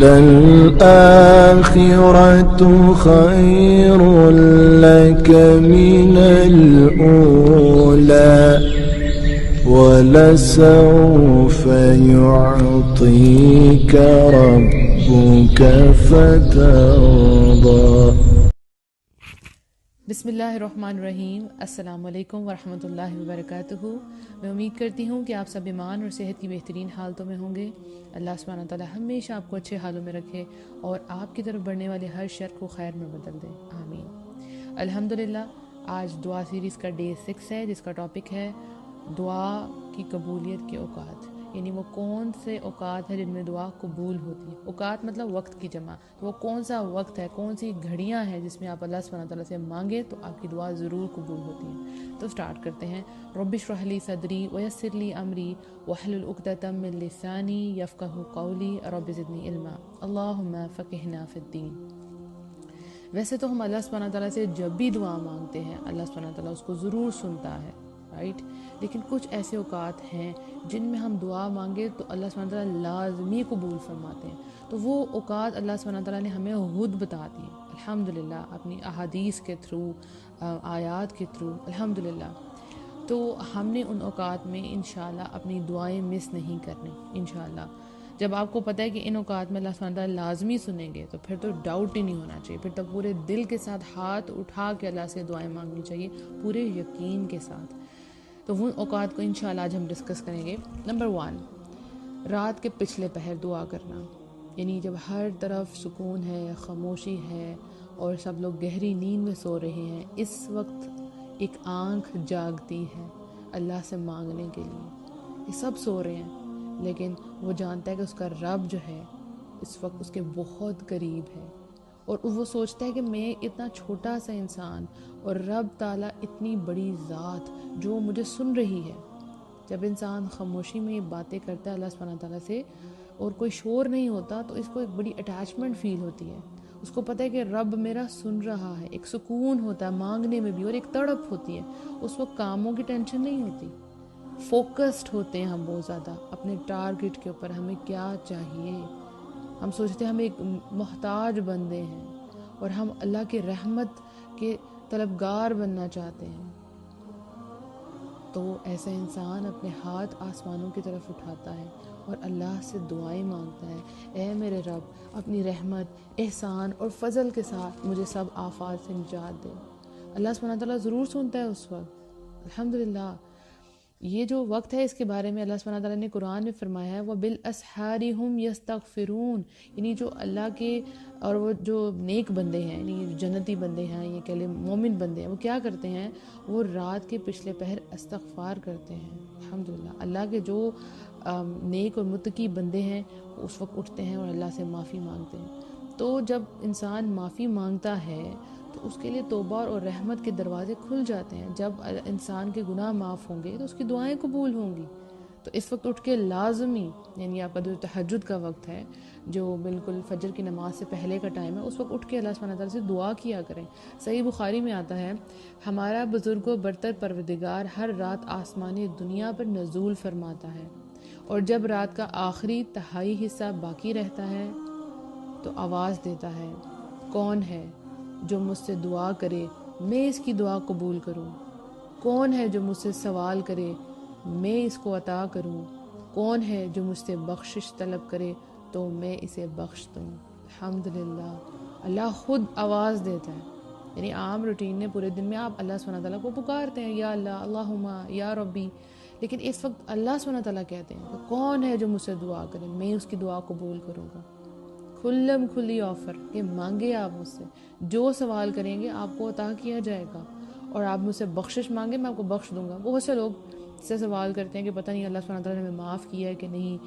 للآخرة خير لك من الأولى ولسوف يعطيك ربك فترضى۔ بسم اللہ الرحمن الرحیم۔ السلام علیکم ورحمۃ اللہ وبرکاتہ۔ میں امید کرتی ہوں کہ آپ سب ایمان اور صحت کی بہترین حالتوں میں ہوں گے۔ اللہ سبحانہ تعالیٰ ہمیشہ آپ کو اچھے حالوں میں رکھے اور آپ کی طرف بڑھنے والے ہر شر کو خیر میں بدل دے، آمین۔ الحمدللہ، آج دعا سیریز کا ڈے 6 ہے، جس کا ٹاپک ہے دعا کی قبولیت کے اوقات، یعنی وہ کون سے اوقات ہیں جن میں دعا قبول ہوتی ہے۔ اوقات مطلب وقت کی جمع، تو وہ کون سا وقت ہے، کون سی گھڑیاں ہیں جس میں آپ اللہ سبحانہ تعالیٰ سے مانگے تو آپ کی دعا ضرور قبول ہوتی ہے۔ تو سٹارٹ کرتے ہیں۔ رب اشرح لی صدری ویسر لی امری واحلل عقدۃ من لسانی یفقہوا قولی رب زدنی علما اللہم فقہنا فی الدین۔ ویسے تو ہم اللہ سبحانہ تعالیٰ سے جب بھی دعا مانگتے ہیں اللہ سبحانہ تعالیٰ اس کو ضرور سنتا ہے، رائٹ، لیکن کچھ ایسے اوقات ہیں جن میں ہم دعا مانگے تو اللہ سبحانہ تعالیٰ لازمی قبول فرماتے ہیں۔ تو وہ اوقات اللہ سبحانہ تعالیٰ نے ہمیں خود بتا دی ہیں الحمدللہ، اپنی احادیث کے تھرو، آیات کے تھرو، الحمدللہ۔ تو ہم نے ان اوقات میں انشاءاللہ اپنی دعائیں مس نہیں کرنی انشاءاللہ۔ جب آپ کو پتہ ہے کہ ان اوقات میں اللہ سبحانہ تعالیٰ لازمی سنیں گے تو پھر تو ڈاؤٹ ہی نہیں ہونا چاہیے، پھر تو پورے دل کے ساتھ ہاتھ اٹھا کے اللہ سے دعائیں مانگنی چاہیے، پورے یقین کے ساتھ۔ تو وہ اوقات کو انشاءاللہ آج ہم ڈسکس کریں گے۔ نمبر 1، رات کے پچھلے پہر دعا کرنا، یعنی جب ہر طرف سکون ہے، خاموشی ہے اور سب لوگ گہری نیند میں سو رہے ہیں، اس وقت ایک آنکھ جاگتی ہے اللہ سے مانگنے کے لیے۔ یہ سب سو رہے ہیں لیکن وہ جانتا ہے کہ اس کا رب جو ہے اس وقت اس کے بہت قریب ہے، اور وہ سوچتا ہے کہ میں اتنا چھوٹا سا انسان اور رب تعالیٰ اتنی بڑی ذات جو مجھے سن رہی ہے۔ جب انسان خاموشی میں یہ باتیں کرتا ہے اللہ سبحانہ تعالیٰ سے اور کوئی شور نہیں ہوتا تو اس کو ایک بڑی اٹیچمنٹ فیل ہوتی ہے، اس کو پتہ ہے کہ رب میرا سن رہا ہے، ایک سکون ہوتا ہے مانگنے میں بھی اور ایک تڑپ ہوتی ہے۔ اس وقت کاموں کی ٹینشن نہیں ہوتی، فوکسڈ ہوتے ہیں ہم بہت زیادہ اپنے ٹارگٹ کے اوپر، ہمیں کیا چاہیے۔ ہم سوچتے ہیں ہم ایک محتاج بندے ہیں اور ہم اللہ کی رحمت کے طلبگار بننا چاہتے ہیں۔ تو ایسا انسان اپنے ہاتھ آسمانوں کی طرف اٹھاتا ہے اور اللہ سے دعائیں مانگتا ہے، اے میرے رب اپنی رحمت، احسان اور فضل کے ساتھ مجھے سب آفات سے نجات دے۔ اللہ سبحانہ تعالیٰ ضرور سنتا ہے اس وقت، الحمدللہ۔ یہ جو وقت ہے اس کے بارے میں اللہ سبحانہ تعالیٰ نے قرآن میں فرمایا ہے وَبِالْأَسْحَارِ هُمْ يَسْتَغْفِرُونَ، یعنی جو اللہ کے اور وہ جو نیک بندے ہیں، یعنی جنتی بندے ہیں، یہ کہہ لیں مومن بندے ہیں، وہ کیا کرتے ہیں؟ وہ رات کے پچھلے پہر استغفار کرتے ہیں، الحمدللہ۔ اللہ کے جو نیک اور متقی بندے ہیں اس وقت اٹھتے ہیں اور اللہ سے معافی مانگتے ہیں۔ تو جب انسان معافی مانگتا ہے تو اس کے لیے توبہ اور رحمت کے دروازے کھل جاتے ہیں۔ جب انسان کے گناہ معاف ہوں گے تو اس کی دعائیں قبول ہوں گی۔ تو اس وقت اٹھ کے لازمی، یعنی آپ کا جو تہجد کا وقت ہے، جو بالکل فجر کی نماز سے پہلے کا ٹائم ہے، اس وقت اٹھ کے اللہ سبحانہ تعالیٰ سے دعا کیا کریں۔ صحیح بخاری میں آتا ہے ہمارا بزرگ و برتر پروردگار ہر رات آسمانی دنیا پر نزول فرماتا ہے، اور جب رات کا آخری تہائی حصہ باقی رہتا ہے تو آواز دیتا ہے، کون ہے جو مجھ سے دعا کرے میں اس کی دعا قبول کروں؟ کون ہے جو مجھ سے سوال کرے میں اس کو عطا کروں؟ کون ہے جو مجھ سے بخشش طلب کرے تو میں اسے بخش دوں؟ الحمدللہ، اللہ خود آواز دیتا ہے۔ یعنی عام روٹین میں پورے دن میں آپ اللہ سبحانہ تعالیٰ کو پکارتے ہیں، یا اللہ، اللہم، یا ربی، لیکن اس وقت اللہ سبحانہ تعالیٰ کہتے ہیں کہ کون ہے جو مجھ سے دعا کرے میں اس کی دعا قبول کروں گا۔ کھلم کھلی آفر کہ مانگے آپ مجھ سے، جو سوال کریں گے آپ کو عطا کیا جائے گا، اور آپ مجھ سے بخشش مانگے میں آپ کو بخش دوں گا۔ بہت سے لوگ سے سوال کرتے ہیں کہ پتہ نہیں اللہ سبحانہ تعالیٰ نے ہمیں معاف کیا ہے کہ نہیں،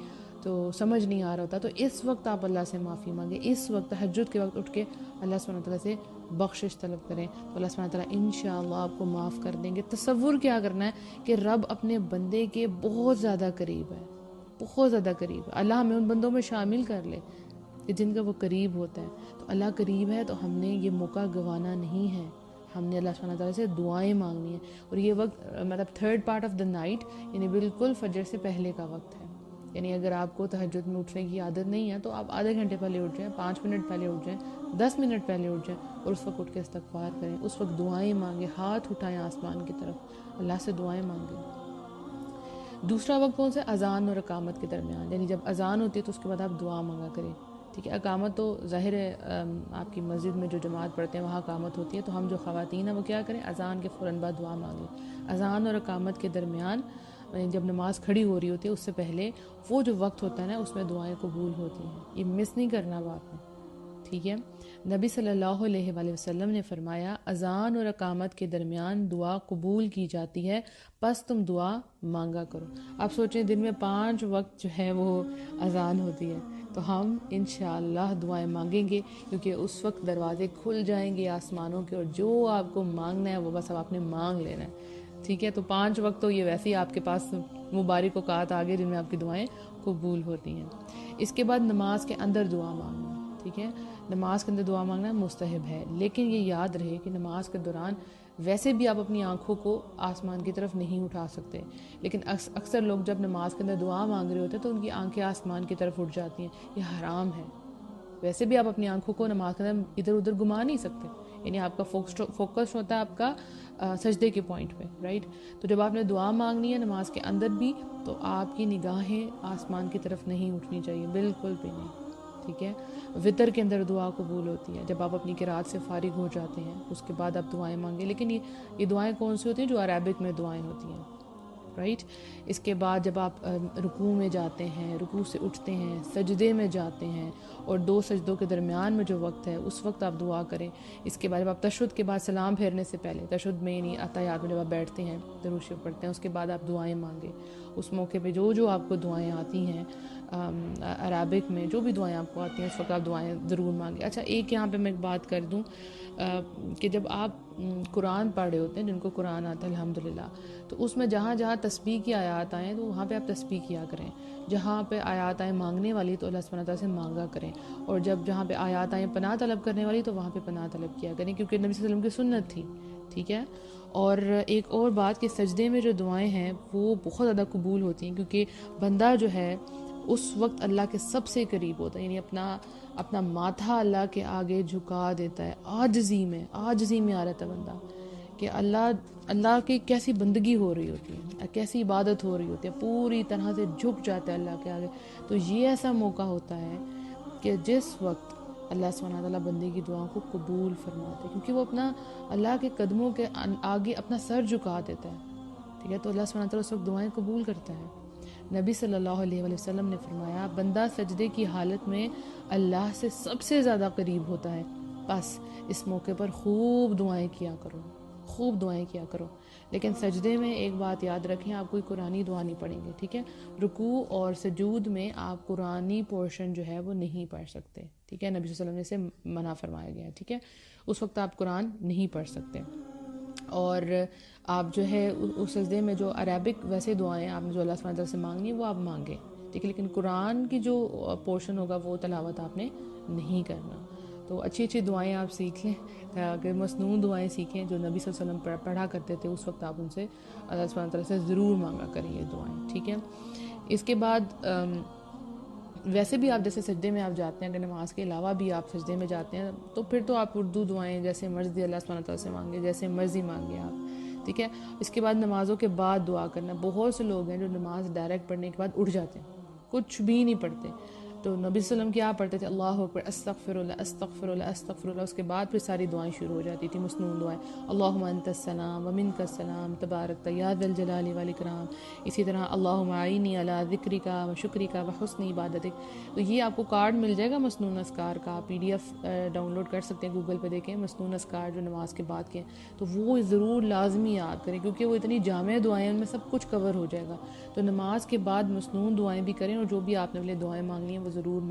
تو سمجھ نہیں آ رہا ہوتا، تو اس وقت آپ اللہ سے معافی مانگیں، اس وقت تہجد کے وقت اٹھ کے اللہ سبحانہ تعالیٰ سے بخشش طلب کریں تو اللہ سبحانہ تعالیٰ انشاءاللہ آپ کو معاف کر دیں گے۔ تصور کیا کرنا ہے کہ رب اپنے بندے کے بہت زیادہ قریب ہے، بہت زیادہ قریب ہے۔ اللہ ہمیں ان بندوں میں شامل کر لے کہ جن کا وہ قریب ہوتا ہے۔ تو اللہ قریب ہے تو ہم نے یہ موقع گنوانا نہیں ہے، ہم نے اللہ سبحانہ تعالیٰ سے دعائیں مانگنی ہیں، اور یہ وقت مطلب 3rd part of the night، یعنی بالکل فجر سے پہلے کا وقت ہے۔ یعنی اگر آپ کو تہجد میں اٹھنے کی عادت نہیں ہے تو آپ آدھے گھنٹے پہلے اٹھ جائیں، 5 منٹ پہلے اٹھ جائیں، 10 منٹ پہلے اٹھ جائیں اور اس وقت اٹھ کے استغفار کریں، اس وقت دعائیں مانگیں، ہاتھ اٹھائیں آسمان کی طرف، اللہ سے دعائیں مانگیں۔ دوسرا وقت کون سا ہے؟ اذان اور اقامت کے درمیان، یعنی جب اذان ہوتی ہے تو اس کے بعد آپ دعا مانگا کریں، ٹھیک ہے۔ اقامت تو ظاہر ہے آپ کی مسجد میں جو جماعت پڑھتے ہیں وہاں اقامت ہوتی ہے، تو ہم جو خواتین ہیں وہ کیا کریں؟ اذان کے فوراً بعد دعا مانگیں۔ اذان اور اقامت کے درمیان جب نماز کھڑی ہو رہی ہوتی ہے اس سے پہلے وہ جو وقت ہوتا ہے نا اس میں دعائیں قبول ہوتی ہیں، یہ مس نہیں کرنا اب آپ نے، ٹھیک ہے۔ نبی صلی اللہ علیہ وآلہ وسلم نے فرمایا اذان اور اقامت کے درمیان دعا قبول کی جاتی ہے، پس تم دعا مانگا کرو۔ آپ سوچیں دن میں 5 وقت جو ہے وہ اذان ہوتی ہے، تو ہم انشاءاللہ دعائیں مانگیں گے کیونکہ اس وقت دروازے کھل جائیں گے آسمانوں کے، اور جو آپ کو مانگنا ہے وہ بس اب آپ نے مانگ لینا ہے، ٹھیک ہے۔ تو 5 وقت تو یہ ویسے ہی آپ کے پاس مبارک اوقات آگے جن میں آپ کی دعائیں قبول ہوتی ہیں۔ اس کے بعد نماز کے اندر دعا مانگنا، ٹھیک ہے۔ نماز کے اندر دعا مانگنا مستحب ہے، لیکن یہ یاد رہے کہ نماز کے دوران ویسے بھی آپ اپنی آنکھوں کو آسمان کی طرف نہیں اٹھا سکتے، لیکن اکثر لوگ جب نماز کے اندر دعا مانگ رہے ہوتے ہیں تو ان کی آنکھیں آسمان کی طرف اٹھ جاتی ہیں، یہ حرام ہے۔ ویسے بھی آپ اپنی آنکھوں کو نماز کے اندر ادھر ادھر گھما نہیں سکتے، یعنی آپ کا فوکس ہوتا ہے آپ کا سجدے کے پوائنٹ پہ، رائٹ۔ تو جب آپ نے دعا مانگنی ہے نماز کے اندر بھی تو آپ کی نگاہیں آسمان کی طرف نہیں اٹھنی چاہیے، بالکل بھی نہیں، ٹھیک ہے۔ وطر کے اندر دعا قبول ہوتی ہے، جب آپ اپنی قرات سے فارغ ہو جاتے ہیں اس کے بعد آپ دعائیں مانگیں، لیکن یہ دعائیں کون سی ہوتی ہیں؟ جو عربک میں دعائیں ہوتی ہیں، رائٹ۔ اس کے بعد جب آپ رکوع میں جاتے ہیں، رکوع سے اٹھتے ہیں، سجدے میں جاتے ہیں اور 2 سجدوں کے درمیان میں جو وقت ہے اس وقت آپ دعا کریں۔ اس کے بعد جب آپ تشہد کے بعد سلام پھیرنے سے پہلے، تشہد میں یعنی اتحیات میں جب آپ بیٹھتے ہیں درود شریف پڑھتے ہیں، اس کے بعد آپ دعائیں مانگیں۔ اس موقع پہ جو آپ کو دعائیں آتی ہیں عربک میں، جو بھی دعائیں آپ کو آتی ہیں اس وقت آپ دعائیں ضرور مانگیں۔ اچھا ایک یہاں پہ میں ایک بات کر دوں کہ جب آپ قرآن پڑھ رہے ہوتے ہیں، جن کو قرآن آتا ہے الحمدللہ، تو اس میں جہاں جہاں تسبیح کی آیات آئیں تو وہاں پہ آپ تسبیح کیا کریں، جہاں پہ آیات آئیں مانگنے والی تو اللہ سبحانہ تعالیٰ سے مانگا کریں، اور جہاں پہ آیات آئیں پناہ طلب کرنے والی تو وہاں پہ پناہ طلب کیا کریں، کیونکہ نبی صلی اللہ علیہ وسلم کی سنت تھی، ٹھیک ہے۔ اور ایک اور بات کہ سجدے میں جو دعائیں ہیں وہ بہت زیادہ قبول ہوتی ہیں، کیونکہ بندہ جو ہے اس وقت اللہ کے سب سے قریب ہوتا ہے، یعنی اپنا ماتھا اللہ کے آگے جھکا دیتا ہے، عاجزی میں آ رہتا ہے بندہ کہ اللہ کی کیسی بندگی ہو رہی ہوتی ہے، کیسی عبادت ہو رہی ہوتی ہے، پوری طرح سے جھک جاتا ہے اللہ کے آگے۔ تو یہ ایسا موقع ہوتا ہے کہ جس وقت اللہ سبحانہ تعالیٰ بندے کی دعاؤں کو قبول فرماتے ہیں، کیونکہ وہ اپنا اللہ کے قدموں کے آگے اپنا سر جھکا دیتا ہے، ٹھیک ہے۔ تو اللہ سبحانہ تعالیٰ اس وقت دعائیں قبول کرتا ہے۔ نبی صلی اللہ علیہ وآلہ وسلم نے فرمایا بندہ سجدے کی حالت میں اللہ سے سب سے زیادہ قریب ہوتا ہے، بس اس موقع پر خوب دعائیں کیا کرو، لیکن سجدے میں ایک بات یاد رکھیں، آپ کوئی قرآنی دعا نہیں پڑھیں گے، ٹھیک ہے۔ رکوع اور سجود میں آپ قرآنی پورشن جو ہے وہ نہیں پڑھ سکتے، ٹھیک ہے، نبی صلی اللہ علیہ وسلم نے اسے منع فرمایا گیا ہے، ٹھیک ہے۔ اس وقت آپ قرآن نہیں پڑھ سکتے، اور آپ جو ہے اس سجدے میں جو عربک ویسے دعائیں آپ نے جو اللہ سبحانہ تعالیٰ سے مانگنی ہے وہ آپ مانگیں، ٹھیک ہے، لیکن قرآن کی جو پورشن ہوگا وہ تلاوت آپ نے نہیں کرنا۔ تو اچھی دعائیں آپ سیکھ لیں، اگر مسنون دعائیں سیکھیں جو نبی صلی اللہ علیہ وسلم پڑھا کرتے تھے، اس وقت آپ ان سے اللہ سبحانہ تعالیٰ سے ضرور مانگا کریں یہ دعائیں، ٹھیک ہے۔ اس کے بعد ویسے بھی آپ جیسے سجدے میں آپ جاتے ہیں، اگر نماز کے علاوہ بھی آپ سجدے میں جاتے ہیں تو پھر تو آپ اردو دعائیں جیسے مرضی اللہ سبحانہ تعالیٰ سے مانگے، جیسے مرضی مانگے آپ، ٹھیک ہے۔ اس کے بعد نمازوں کے بعد دعا کرنا، بہت سے لوگ ہیں جو نماز ڈائریکٹ پڑھنے کے بعد اٹھ جاتے ہیں، کچھ بھی نہیں پڑھتے، تو نبی صلی اللہ علیہ وسلم کیا پڑھتے تھے؟ اللہ اکبر، استغفر اللہ استغفر اللہ استغفر اللہ، اس کے بعد پھر ساری دعائیں شروع ہو جاتی تھی، مسنون دعائیں، اللہم انت السلام ومنک السلام تبارک یا ذا الجلال والاکرام، اسی طرح اللہم اعینی علی ذکرک و شکرک و حسن عبادتک۔ تو یہ آپ کو کارڈ مل جائے گا مسنون اذکار کا، آپ PDF ڈاؤن لوڈ کر سکتے ہیں، گوگل پہ دیکھیں مسنون اذکار جو نماز کے بعد کے ہیں، تو وہ ضرور لازمی یاد کریں، کیونکہ وہ اتنی جامع دعائیں ان میں سب کچھ کور ہو جائے گا۔ تو نماز کے بعد مسنون دعائیں بھی کریں، اور جو بھی آپ نے اپنے دعائیں مانگنی ہیں وہ ضرور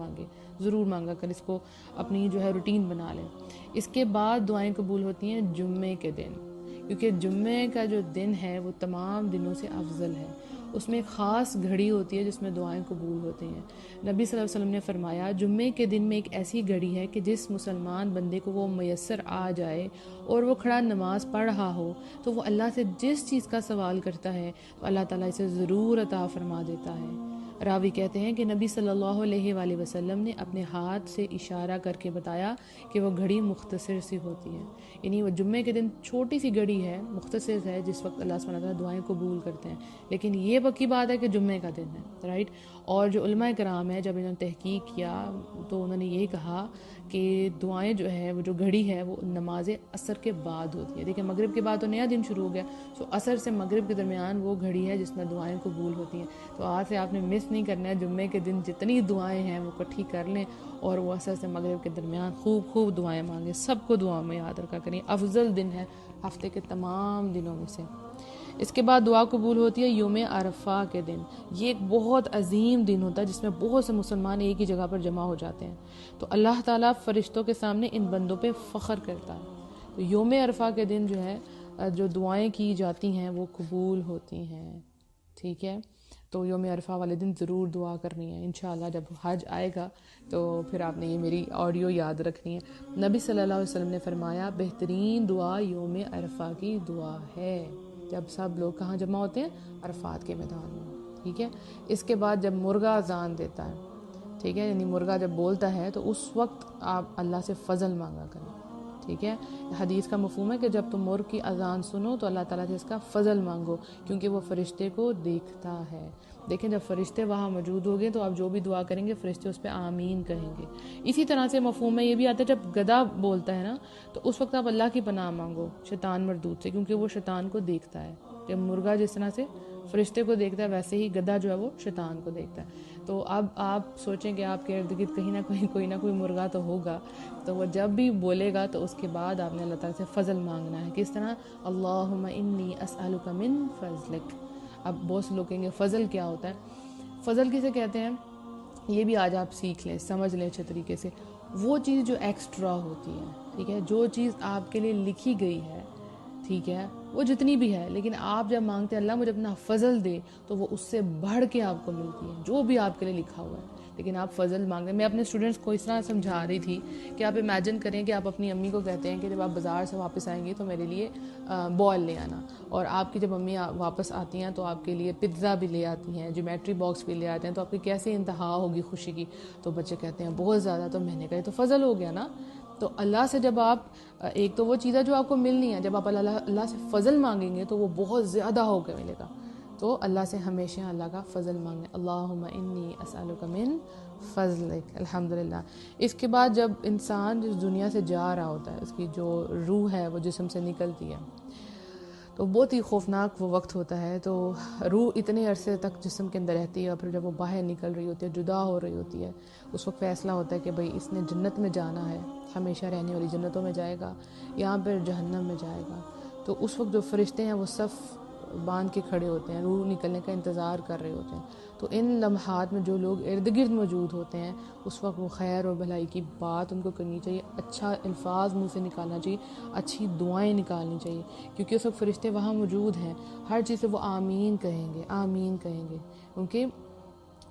مانگا کر، اس کو اپنی جو ہے روٹین بنا لیں۔ اس کے بعد دعائیں قبول ہوتی ہیں جمعے کے دن، کیونکہ جمعے کا جو دن ہے وہ تمام دنوں سے افضل ہے، اس میں ایک خاص گھڑی ہوتی ہے جس میں دعائیں قبول ہوتی ہیں۔ نبی صلی اللہ علیہ وسلم نے فرمایا جمعے کے دن میں ایک ایسی گھڑی ہے کہ جس مسلمان بندے کو وہ میسر آ جائے اور وہ کھڑا نماز پڑھ رہا ہو تو وہ اللہ سے جس چیز کا سوال کرتا ہے تو اللہ تعالیٰ اسے ضرور عطا فرما دیتا ہے۔ راوی کہتے ہیں کہ نبی صلی اللہ علیہ وآلہ وسلم نے اپنے ہاتھ سے اشارہ کر کے بتایا کہ وہ گھڑی مختصر سی ہوتی ہے، یعنی وہ جمعے کے دن چھوٹی سی گھڑی ہے، مختصر ہے، جس وقت اللہ سبحانہ وتعالیٰ دعائیں قبول کرتے ہیں، لیکن یہ پکی بات ہے کہ جمعے کا دن ہے، رائٹ۔ اور جو علماء کرام ہے جب انہوں نے تحقیق کیا تو انہوں نے یہ کہا کہ دعائیں جو ہے وہ جو گھڑی ہے وہ نماز عصر کے بعد ہوتی ہے۔ دیکھیں مغرب کے بعد تو نیا دن شروع ہو گیا، سو عصر سے مغرب کے درمیان وہ گھڑی ہے جس میں دعائیں قبول ہوتی ہیں۔ تو آج سے آپ نے مس نہیں کرنا ہے، جمعے کے دن جتنی دعائیں ہیں وہ اکٹھی کر لیں اور وہ عصر سے مغرب کے درمیان خوب دعائیں مانگیں، سب کو دعا میں یاد رکھا کریں، افضل دن ہے ہفتے کے تمام دنوں میں سے۔ اس کے بعد دعا قبول ہوتی ہے یوم عرفہ کے دن۔ یہ ایک بہت عظیم دن ہوتا ہے جس میں بہت سے مسلمان ایک ہی جگہ پر جمع ہو جاتے ہیں، تو اللہ تعالیٰ فرشتوں کے سامنے ان بندوں پہ فخر کرتا ہے۔ تو یوم عرفہ کے دن جو ہے جو دعائیں کی جاتی ہیں وہ قبول ہوتی ہیں، ٹھیک ہے۔ تو یوم عرفہ والے دن ضرور دعا کرنی ہے، انشاءاللہ جب حج آئے گا تو پھر آپ نے یہ میری آڈیو یاد رکھنی ہے۔ نبی صلی اللہ علیہ وسلم نے فرمایا بہترین دعا یوم عرفہ کی دعا ہے، جب سب لوگ کہاں جمع ہوتے ہیں؟ عرفات کے میدان میں، ٹھیک ہے۔ اس کے بعد جب مرغا اذان دیتا ہے، ٹھیک ہے، یعنی مرغا جب بولتا ہے تو اس وقت آپ اللہ سے فضل مانگا کریں، ٹھیک ہے۔ حدیث کا مفہوم ہے کہ جب تم مرغ کی اذان سنو تو اللہ تعالیٰ سے اس کا فضل مانگو، کیونکہ وہ فرشتے کو دیکھتا ہے۔ دیکھیں جب فرشتے وہاں موجود ہوگے تو آپ جو بھی دعا کریں گے فرشتے اس پہ آمین کہیں گے۔ اسی طرح سے مفہوم میں یہ بھی آتا ہے جب گدھا بولتا ہے نا تو اس وقت آپ اللہ کی پناہ مانگو شیطان مردود سے، کیونکہ وہ شیطان کو دیکھتا ہے۔ جب مرغا جس طرح سے فرشتے کو دیکھتا ہے ویسے ہی گدھا جو ہے وہ شیطان کو دیکھتا ہے۔ تو اب آپ سوچیں کہ آپ کے ارد گرد کہیں نہ کہیں کوئی نہ کوئی مرغا تو ہوگا، تو وہ جب بھی بولے گا تو اس کے بعد آپ نے اللہ تعالیٰ سے فضل مانگنا ہے۔ کس طرح؟ اللہم انی اسألک من فضلک۔ اب بہت سے لوگ کہیں گے فضل کیا ہوتا ہے؟ فضل کسے کہتے ہیں؟ یہ بھی آج آپ سیکھ لیں، سمجھ لیں اچھے طریقے سے۔ وہ چیز جو ایکسٹرا ہوتی ہے، ٹھیک ہے، جو چیز آپ کے لیے لکھی گئی ہے، ٹھیک ہے، وہ جتنی بھی ہے، لیکن آپ جب مانگتے ہیں اللہ مجھے اپنا فضل دے تو وہ اس سے بڑھ کے آپ کو ملتی ہے، جو بھی آپ کے لیے لکھا ہوا ہے، لیکن آپ فضل مانگ رہے ہیں۔ میں اپنے اسٹوڈنٹس کو اس طرح سمجھا رہی تھی کہ آپ امیجن کریں کہ آپ اپنی امی کو کہتے ہیں کہ جب آپ بازار سے واپس آئیں گے تو میرے لیے بال لے آنا، اور آپ کی جب امی واپس آتی ہیں تو آپ کے لیے پزا بھی لے آتی ہیں، جیومیٹری باکس بھی لے آتے ہیں، تو آپ کی کیسے انتہا ہوگی خوشی کی؟ تو بچے کہتے ہیں بہت زیادہ، تو میں نے کہا یہ تو فضل ہو گیا نا۔ تو اللہ سے جب آپ ایک تو وہ چیزیں جو آپ کو ملنی ہے، جب آپ اللہ سے فضل مانگیں گے تو وہ بہت زیادہ ہو کے ملے گا۔ تو اللہ سے ہمیشہ اللہ کا فضل مانگیں، اللہم انی اسألک من فضلک، الحمدللہ۔ اس کے بعد جب انسان جس دنیا سے جا رہا ہوتا ہے، اس کی جو روح ہے وہ جسم سے نکلتی ہے، تو بہت ہی خوفناک وہ وقت ہوتا ہے۔ تو روح اتنے عرصے تک جسم کے اندر رہتی ہے، اور پھر جب وہ باہر نکل رہی ہوتی ہے، جدا ہو رہی ہوتی ہے، اس وقت فیصلہ ہوتا ہے کہ بھئی اس نے جنت میں جانا ہے، ہمیشہ رہنے والی جنتوں میں جائے گا، یہاں پر جہنم میں جائے گا۔ تو اس وقت جو فرشتے ہیں وہ صف باندھ کے کھڑے ہوتے ہیں، روح نکلنے کا انتظار کر رہے ہوتے ہیں۔ تو ان لمحات میں جو لوگ ارد گرد موجود ہوتے ہیں اس وقت وہ خیر اور بھلائی کی بات ان کو کرنی چاہیے، اچھا الفاظ منہ سے نکالنا چاہیے، اچھی دعائیں نکالنی چاہیے، کیونکہ اس وقت فرشتے وہاں موجود ہیں، ہر چیز سے وہ آمین کہیں گے، آمین کہیں گے، کیونکہ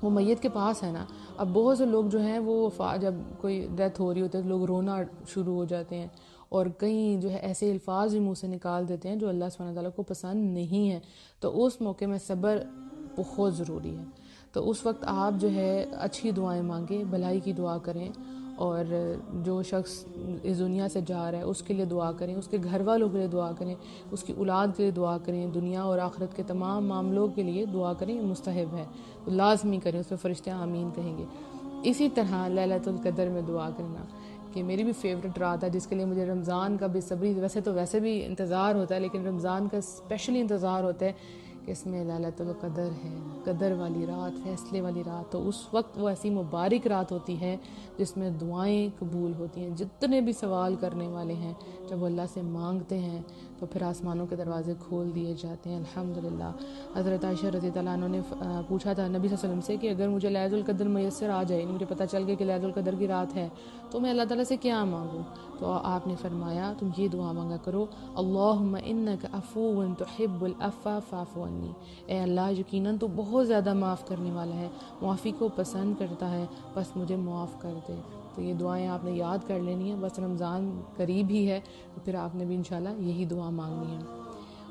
وہ میت کے پاس ہے نا۔ اب بہت سے لوگ جو ہیں وہ جب کوئی ڈیتھ ہو رہی ہوتی ہے تو لوگ رونا شروع ہو جاتے ہیں، اور کئی جو ہے ایسے الفاظ بھی منہ سے نکال دیتے ہیں جو اللہ سبحانہ تعالیٰ کو پسند نہیں ہے۔ تو اس موقع میں صبر بہت ضروری ہے۔ تو اس وقت آپ جو ہے اچھی دعائیں مانگیں، بھلائی کی دعا کریں، اور جو شخص اس دنیا سے جا رہا ہے اس کے لیے دعا کریں، اس کے گھر والوں کے لیے دعا کریں، اس کی اولاد کے لیے دعا کریں، دنیا اور آخرت کے تمام معاملوں کے لیے دعا کریں، یہ مستحب ہے، لازمی کریں، اس میں فرشتے آمین کہیں گے۔ اسی طرح لیلۃ القدر میں دعا کرنا، کہ میری بھی فیوریٹ رات ہے جس کے لیے مجھے رمضان کا بے صبری، ویسے بھی انتظار ہوتا ہے، لیکن رمضان کا اسپیشلی انتظار ہوتا ہے کہ اس میں لیلۃ القدر ہے، قدر والی رات، فیصلے والی رات۔ تو اس وقت وہ ایسی مبارک رات ہوتی ہے جس میں دعائیں قبول ہوتی ہیں، جتنے بھی سوال کرنے والے ہیں جب وہ اللہ سے مانگتے ہیں تو پھر آسمانوں کے دروازے کھول دیے جاتے ہیں، الحمدللہ۔ حضرت عائشہ رضی اللہ عنہ نے پوچھا تھا نبی صلی اللہ علیہ وسلم سے کہ اگر مجھے لیلۃ القدر میسر آ جائے، مجھے پتہ چل گیا کہ لیلۃ القدر کی رات ہے، تو میں اللہ تعالیٰ سے کیا مانگوں؟ تو آپ نے فرمایا تم یہ دعا مانگا کرو، اللہم انک عفو تحب العفو فاعف عنی، اے اللہ یقیناً تو بہت زیادہ معاف کرنے والا ہے، معافی کو پسند کرتا ہے، بس مجھے معاف کر دے۔ تو یہ دعائیں آپ نے یاد کر لینی ہیں، بس رمضان قریب ہی ہے تو پھر آپ نے بھی انشاءاللہ یہی دعا مانگنی ہے۔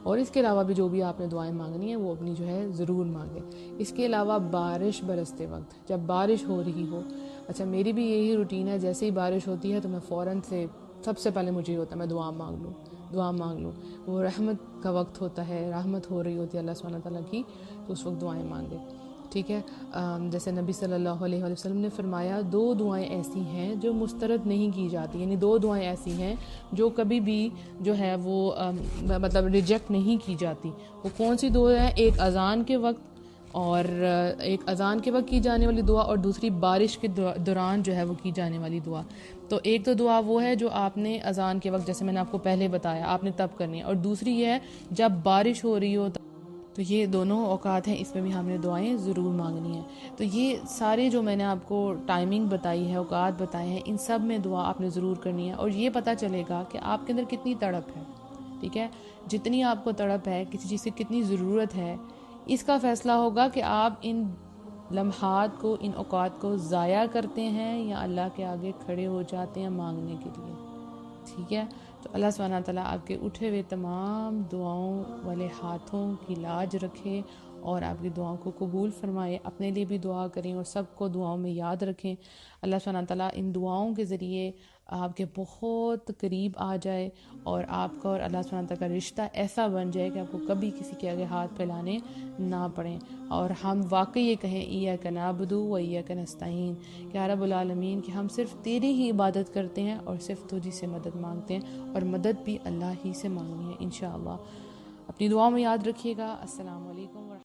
اور اس کے علاوہ بھی جو بھی آپ نے دعائیں مانگنی ہیں وہ اپنی جو ہے ضرور مانگیں. اس کے علاوہ بارش برستے وقت جب بارش ہو رہی ہو، اچھا میری بھی یہی روٹین ہے، جیسے ہی بارش ہوتی ہے تو میں فوراً سے سب سے پہلے مجھے یہ ہوتا ہے میں دعا مانگ لوں. وہ رحمت کا وقت ہوتا ہے، رحمت ہو رہی ہوتی ہے اللہ سبحانہ تعالیٰ کی، تو اس وقت دعائیں مانگیں. ٹھیک ہے. جیسے نبی صلی اللہ علیہ وسلم نے فرمایا 2 دعائیں ایسی ہیں جو مسترد نہیں کی جاتی، یعنی 2 دعائیں ایسی ہیں جو کبھی بھی جو ہے وہ مطلب ریجیکٹ نہیں کی جاتی. وہ کون سی 2 ہیں؟ ایک اذان کے وقت، اور ایک اذان کے وقت کی جانے والی دعا، اور دوسری بارش کے دوران جو ہے وہ کی جانے والی دعا. تو ایک تو دعا وہ ہے جو آپ نے اذان کے وقت جیسے میں نے آپ کو پہلے بتایا آپ نے تب کرنی ہے، اور دوسری یہ ہے جب بارش ہو رہی ہو. تو یہ دونوں اوقات ہیں، اس میں بھی ہم نے دعائیں ضرور مانگنی ہیں. تو یہ سارے جو میں نے آپ کو ٹائمنگ بتائی ہے، اوقات بتائے ہیں، ان سب میں دعا آپ نے ضرور کرنی ہے. اور یہ پتہ چلے گا کہ آپ کے اندر کتنی تڑپ ہے. ٹھیک ہے. جتنی آپ کو تڑپ ہے، کسی چیز کی کتنی ضرورت ہے، اس کا فیصلہ ہوگا کہ آپ ان لمحات کو، ان اوقات کو ضائع کرتے ہیں یا اللہ کے آگے کھڑے ہو جاتے ہیں مانگنے کے لیے. ٹھیک ہے. تو اللہ سبحانہ تعالیٰ آپ کے اٹھے ہوئے تمام دعاؤں والے ہاتھوں کی لاج رکھے اور آپ کی دعاؤں کو قبول فرمائے. اپنے لیے بھی دعا کریں اور سب کو دعاؤں میں یاد رکھیں. اللہ سبحانہ تعالیٰ ان دعاؤں کے ذریعے آپ کے بہت قریب آ جائے اور آپ کا اور اللہ سبحانہ تعالیٰ کا رشتہ ایسا بن جائے کہ آپ کو کبھی کسی کے آگے ہاتھ پھیلانے نہ پڑیں، اور ہم واقعی یہ کہیں ایاک نعبد و ایاک نستعین، کہ یا رب العالمین کہ ہم صرف تیری ہی عبادت کرتے ہیں اور صرف تجھی سے مدد مانگتے ہیں، اور مدد بھی اللہ ہی سے مانگنی ہے انشاءاللہ. اپنی دعاؤں میں یاد رکھیے گا. السلام علیکم.